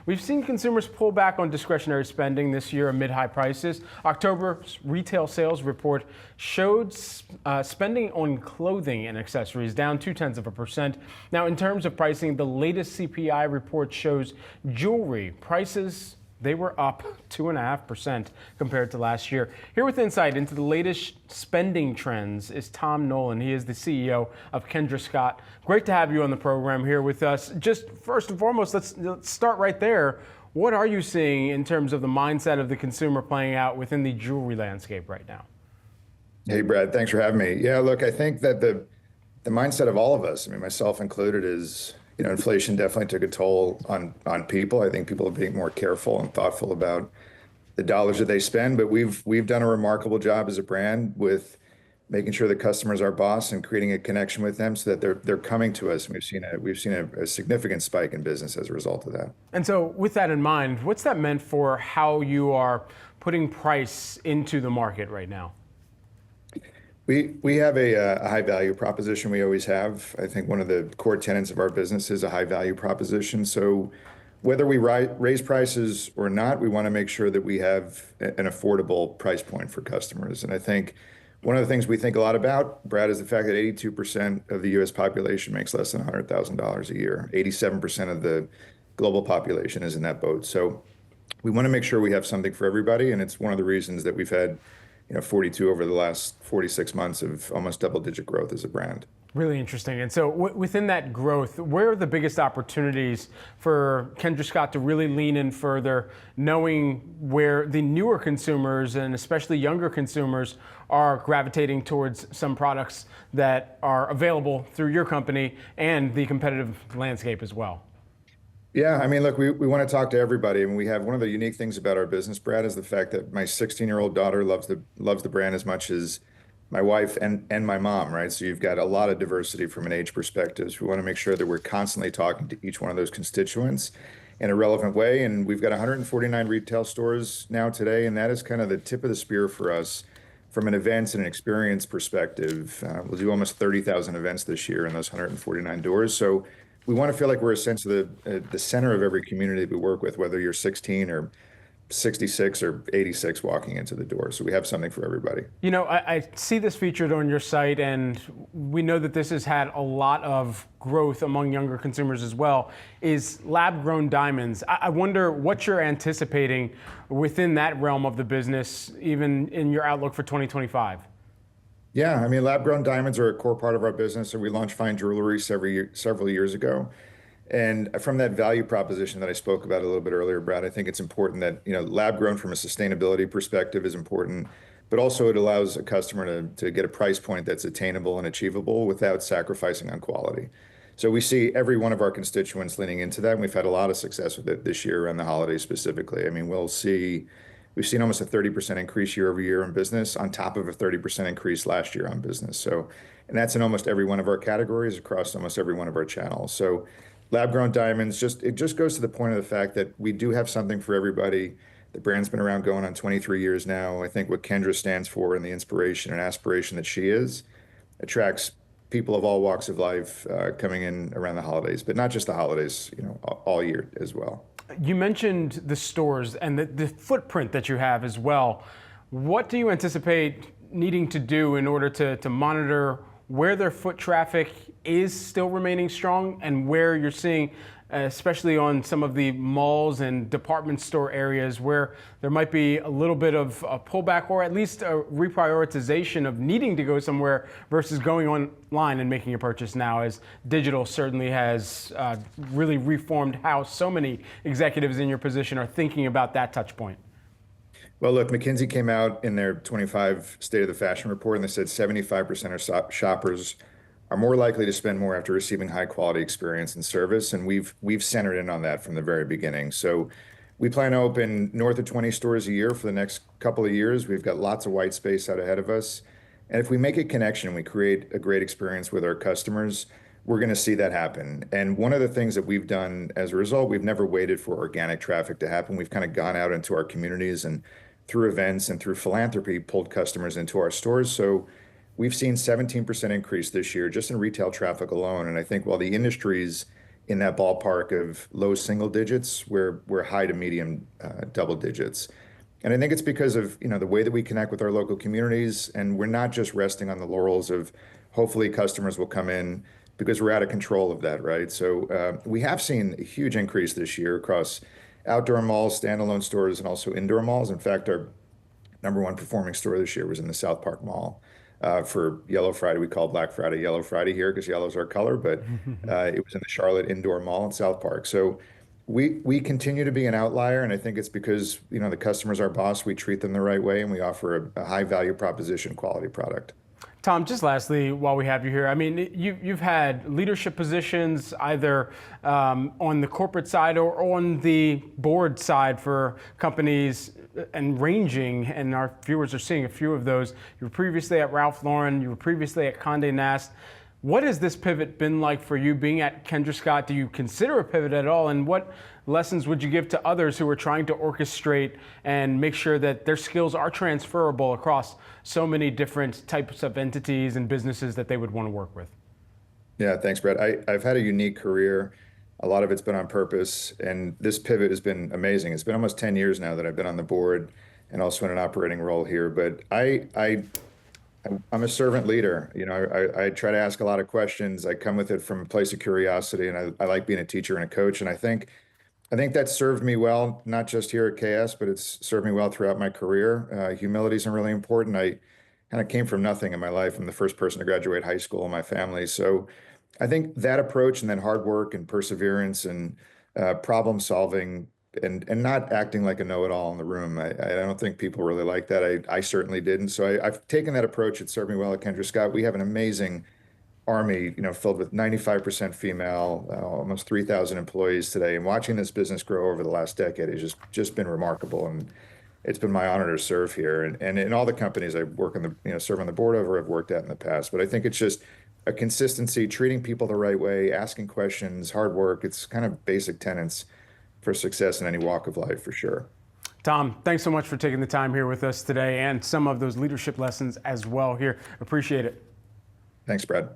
We've seen consumers pull back on discretionary spending this year amid high prices. October's retail sales report showed spending on clothing and accessories down 0.2%. Now, in terms of pricing, the latest CPI report shows jewelry prices, they were up 2.5% compared to last year. Here with insight into the latest spending trends is Tom Nolan. He is the CEO of Kendra Scott. Great to have you on the program here with us. Just first and foremost, let's start right there. What are you seeing in terms of the mindset of the consumer playing out within the jewelry landscape right now? Hey, Brad, thanks for having me. Yeah, look, I think that the mindset of all of us, I mean, myself included, is inflation definitely took a toll on people. I think people are being more careful and thoughtful about the dollars that they spend. But we've done a remarkable job as a brand with making sure the customer's our boss and creating a connection with them so that they're coming to us. And we've seen a significant spike in business as a result of that. And so, with that in mind, what's that meant for how you are putting price into the market right now? We have a high value proposition. We always have. I think one of the core tenets of our business is a high value proposition. So whether we raise prices or not, we want to make sure that we have an affordable price point for customers. And I think one of the things we think a lot about, Brad, is the fact that 82% of the US population makes less than $100,000 a year. 87% of the global population is in that boat. So we want to make sure we have something for everybody. And it's one of the reasons that we've had 42 over the last 46 months of almost double-digit growth as a brand. Really interesting. And so within that growth, where are the biggest opportunities for Kendra Scott to really lean in further, knowing where the newer consumers and especially younger consumers are gravitating towards some products that are available through your company and the competitive landscape as well? Yeah, I mean, look, we want to talk to everybody. I mean, we have one of the unique things about our business, Brad, is the fact that my 16-year-old daughter loves the brand as much as my wife and my mom, right? So you've got a lot of diversity from an age perspective. So we want to make sure that we're constantly talking to each one of those constituents in a relevant way. And we've got 149 retail stores now today, and that is kind of the tip of the spear for us from an events and an experience perspective. We'll do almost 30,000 events this year in those 149 doors. So we want to feel like we're a sense of the center of every community that we work with, whether you're 16 or 66 or 86 walking into the door. So we have something for everybody. You know, I see this featured on your site, and we know that this has had a lot of growth among younger consumers as well, is lab-grown diamonds. I wonder what you're anticipating within that realm of the business, even in your outlook for 2025. Yeah, I mean, lab-grown diamonds are a core part of our business, and we launched fine jewelry several years ago. And from that value proposition that I spoke about a little bit earlier, Brad, I think it's important that lab-grown from a sustainability perspective is important, but also it allows a customer to get a price point that's attainable and achievable without sacrificing on quality. So we see every one of our constituents leaning into that, and we've had a lot of success with it this year around the holidays specifically. I mean, we've seen almost a 30% increase year over year in business on top of a 30% increase last year on business. And that's in almost every one of our categories across almost every one of our channels. So lab-grown diamonds, it just goes to the point of the fact that we do have something for everybody. The brand's been around going on 23 years now. I think what Kendra stands for and the inspiration and aspiration that she is attracts people of all walks of life coming in around the holidays, but not just the holidays, all year as well. You mentioned the stores and the footprint that you have as well. What do you anticipate needing to do in order to monitor where their foot traffic is still remaining strong and where you're seeing, especially on some of the malls and department store areas, where there might be a little bit of a pullback or at least a reprioritization of needing to go somewhere versus going online and making a purchase now, as digital certainly has really reformed how so many executives in your position are thinking about that touch point? Well, look, McKinsey came out in their 25 State of the Fashion report, and they said 75% of shoppers are more likely to spend more after receiving high quality experience and service. And we've centered in on that from the very beginning. So we plan to open north of 20 stores a year for the next couple of years. We've got lots of white space out ahead of us. And if we make a connection, we create a great experience with our customers, we're going to see that happen. And one of the things that we've done as a result, we've never waited for organic traffic to happen. We've kind of gone out into our communities and through events and through philanthropy, pulled customers into our stores. So we've seen 17% increase this year just in retail traffic alone. And I think while the industry's in that ballpark of low single digits. We're high to medium double digits. And I think it's because of, the way that we connect with our local communities, and we're not just resting on the laurels of hopefully customers will come in, because we're out of control of that, right? So we have seen a huge increase this year across outdoor malls, standalone stores, and also indoor malls. In fact, our number one performing store this year was in the South Park Mall. For Yellow Friday, we call Black Friday Yellow Friday here because yellow is our color, but it was in the Charlotte Indoor Mall in South Park. So we continue to be an outlier, and I think it's because the customer's our boss. We treat them the right way, and we offer a high value proposition, quality product. Tom, just lastly, while we have you here, I mean, you've had leadership positions either on the corporate side or on the board side for companies and ranging, and our viewers are seeing a few of those. You were previously at Ralph Lauren, you were previously at Condé Nast. What has this pivot been like for you being at Kendra Scott? Do you consider a pivot at all? And what lessons would you give to others who are trying to orchestrate and make sure that their skills are transferable across so many different types of entities and businesses that they would want to work with? Yeah, thanks, Brett. I've had a unique career. A lot of it's been on purpose, and this pivot has been amazing. It's been almost 10 years now that I've been on the board and also in an operating role here. But I'm a servant leader. I try to ask a lot of questions. I come with it from a place of curiosity, and I like being a teacher and a coach. And I think that served me well, not just here at KS, but it's served me well throughout my career. Humility is really important. I kind of came from nothing in my life. I'm the first person to graduate high school in my family. So I think that approach, and then hard work and perseverance and problem solving, and not acting like a know-it-all in the room. I don't think people really like that. I certainly didn't. So I've taken that approach. It served me well at Kendra Scott. We have an amazing army, filled with 95% female, almost 3,000 employees today. And watching this business grow over the last decade has just been remarkable. And it's been my honor to serve here. And in all the companies I work on serve on the board of, or I've worked at in the past. But I think it's just a consistency, treating people the right way, asking questions, hard work. It's kind of basic tenets for success in any walk of life, for sure. Tom, thanks so much for taking the time here with us today, and some of those leadership lessons as well here. Appreciate it. Thanks, Brad.